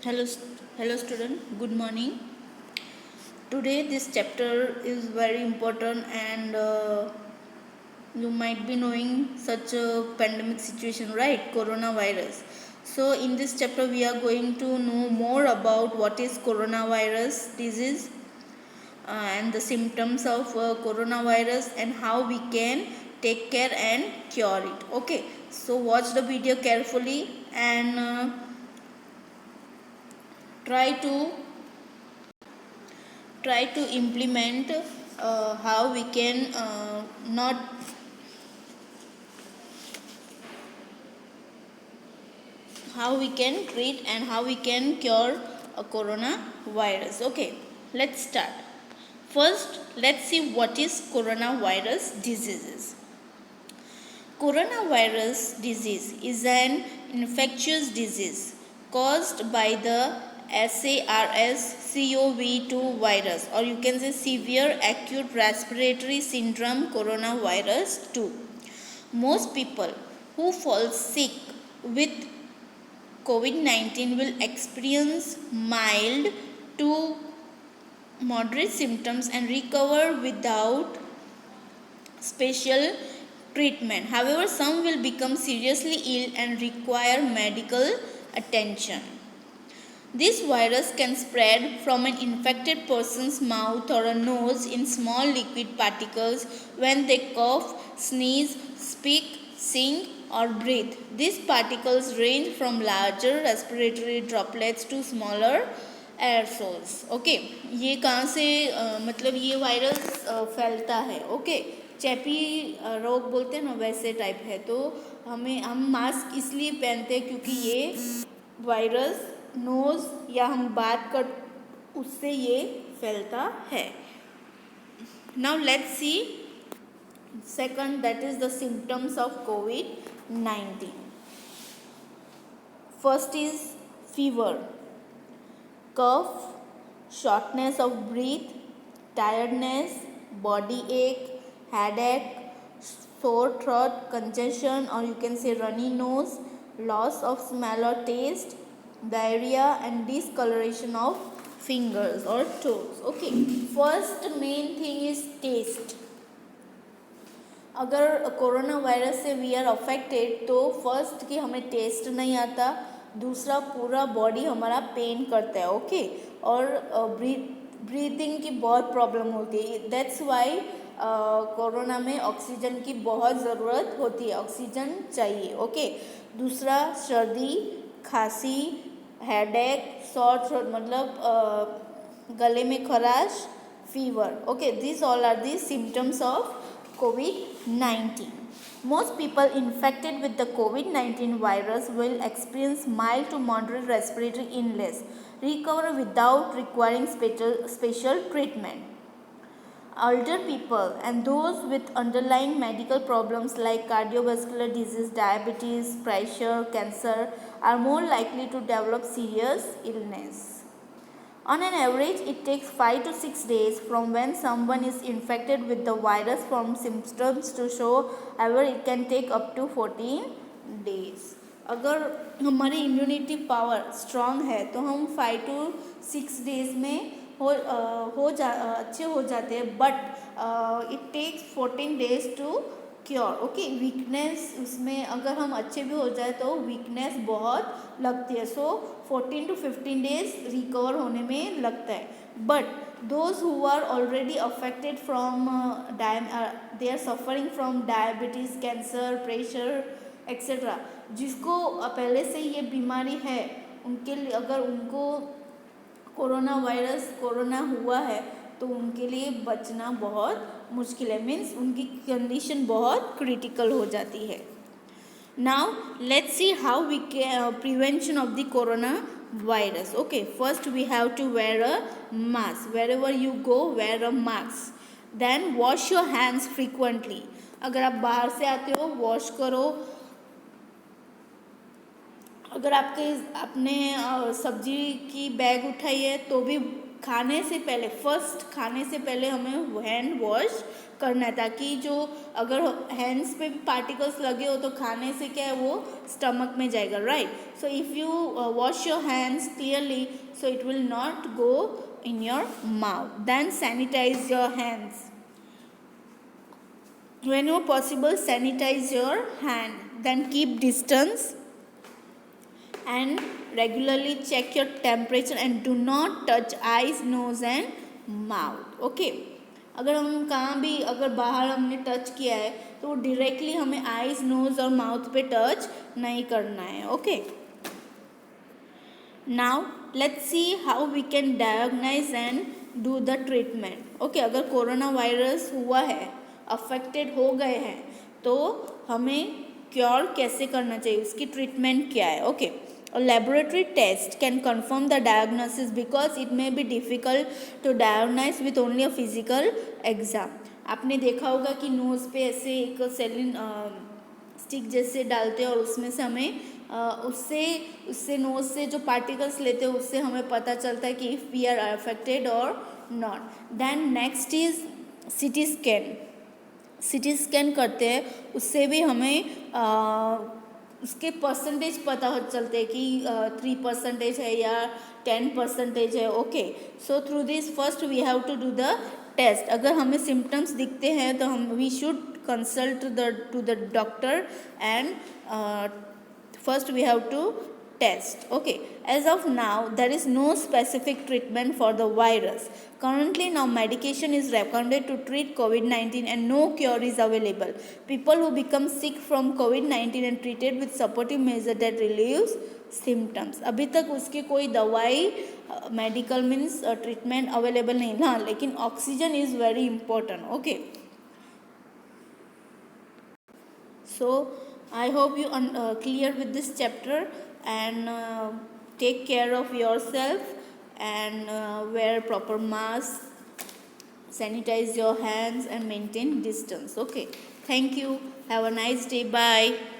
Hello, hello student. Good morning. Today this chapter is very important, and you might be knowing such a pandemic situation, right? Coronavirus. So in this chapter we are going to know more about what is coronavirus disease and the symptoms of coronavirus and how we can take care and cure it. Okay. So watch the video carefully and try to implement how we can not how we can treat and how we can cure a coronavirus. Okay, let's start. First, let's see what is coronavirus diseases. Coronavirus disease is an infectious disease caused by the SARS-CoV-2 virus, or you can say severe acute respiratory syndrome coronavirus 2. Most people who fall sick with COVID-19 will experience mild to moderate symptoms and recover without special treatment. However, some will become seriously ill and require medical attention. This virus can spread from an infected person's mouth or a nose in small liquid particles when they cough, sneeze, speak, sing, or breathe. These particles range from larger respiratory droplets to smaller aerosols. Okay, ये कहाँ से मतलब ये virus फैलता है. Okay, चेपी रोग बोलते हैं ना, वैसे टाइप है. तो हम मास्क इसलिए पहनते हैं क्योंकि ये वायरस नोज या हम बात कर उससे ये फैलता है. Now let's C second, that is the symptoms of COVID-19. First is fever, cough, shortness of breath, tiredness, body ache, headache, sore throat, congestion, or you can say runny nose, loss of smell or taste, diarrhea, and discoloration of fingers or toes. Okay, first main thing is taste. अगर corona virus से we are affected तो first कि हमें test नहीं आता, दूसरा पूरा body हमारा पेन करता है. ओके, और ब्रीथिंग की बहुत प्रॉब्लम होती है. दैट्स वाई कोरोना में ऑक्सीजन की बहुत ज़रूरत होती है, ऑक्सीजन चाहिए. ओके, दूसरा सर्दी, खांसी, हेडेक, सॉर थ्रोट मतलब गले में खराश, fever. Okay, this all are the symptoms of COVID-19. Most people infected with the COVID-19 virus will experience mild to moderate respiratory illness, recover without requiring special treatment. Older people and those with underlying medical problems like cardiovascular disease, diabetes, pressure, cancer are more likely to develop serious illness. On an average, it takes 5 to 6 days from when someone is infected with the virus from symptoms to show. However, it can take up to 14 days. अगर हमारी immunity power strong है तो हम 5 to 6 days में अच्छे हो जाते हैं, but it takes 14 days to cure. Okay, weakness उसमें अगर हम अच्छे भी हो जाए तो वीकनेस बहुत लगती है. सो 14 to 15 डेज रिकवर होने में लगता है. But those who are already affected from they are suffering from diabetes, cancer, pressure etcetera, जिसको पहले से ये बीमारी है, उनके लिए अगर उनको कोरोना हुआ है तो उनके लिए बचना बहुत मुश्किल है. मीन्स उनकी कंडीशन बहुत क्रिटिकल हो जाती है. Now let's see how we can prevention of the corona virus. Okay, first we have to wear a mask. Wherever you go, wear a mask. Then wash your hands frequently. अगर आप बाहर से आते हो wash करो. अगर आपने सब्जी की बैग उठाई है तो भी खाने से पहले हमें हैंड वॉश करना है, ताकि जो अगर हैंड्स पे भी पार्टिकल्स लगे हो तो खाने से क्या है वो स्टमक में जाएगा, right. So if you wash your hands clearly, so it will not go in your mouth. Then sanitize your hands. Whenever possible, sanitize your hand. Then keep distance and regularly check your temperature and do not touch eyes, nose and mouth. Okay. अगर हम कहाँ भी अगर बाहर हमने touch किया है तो वो डायरेक्टली हमें आईज, नोज और माउथ पे टच नहीं करना है. Okay. Now let's see how we can diagnose and do the treatment. Okay, अगर कोरोना वायरस हुआ है, अफेक्टेड हो गए हैं, तो हमें क्योर कैसे करना चाहिए, उसकी ट्रीटमेंट क्या है. Okay. A laboratory test can confirm the diagnosis because it may be difficult to diagnose with only a physical exam. आपने देखा होगा कि नोज़ पे ऐसे एक सेलिन स्टिक जैसे डालते हैं और उसमें से हमें उससे नोज से जो पार्टिकल्स लेते हैं उससे हमें पता चलता है कि if we are affected or not. Then next is CT scan. CT scan करते हैं, उससे भी हमें उसके परसेंटेज पता चलते हैं कि 3% है या 10% है. Okay. So through this first we have to do the test. अगर हमें सिम्टम्स दिखते हैं तो हम we should consult to the doctor and first we have to test. Okay. As of now there is no specific treatment for the virus. Currently now medication is recommended to treat COVID-19 and no cure is available. People who become sick from COVID-19 and treated with supportive measure that relieves symptoms. अभी तक उसकी कोई दवाई medical means treatment available नहीं ना, लेकिन oxygen is very important. Okay. So I hope you clear with this chapter and take care of yourself and wear proper mask, sanitize your hands and maintain distance. Okay. Thank you. Have a nice day. Bye.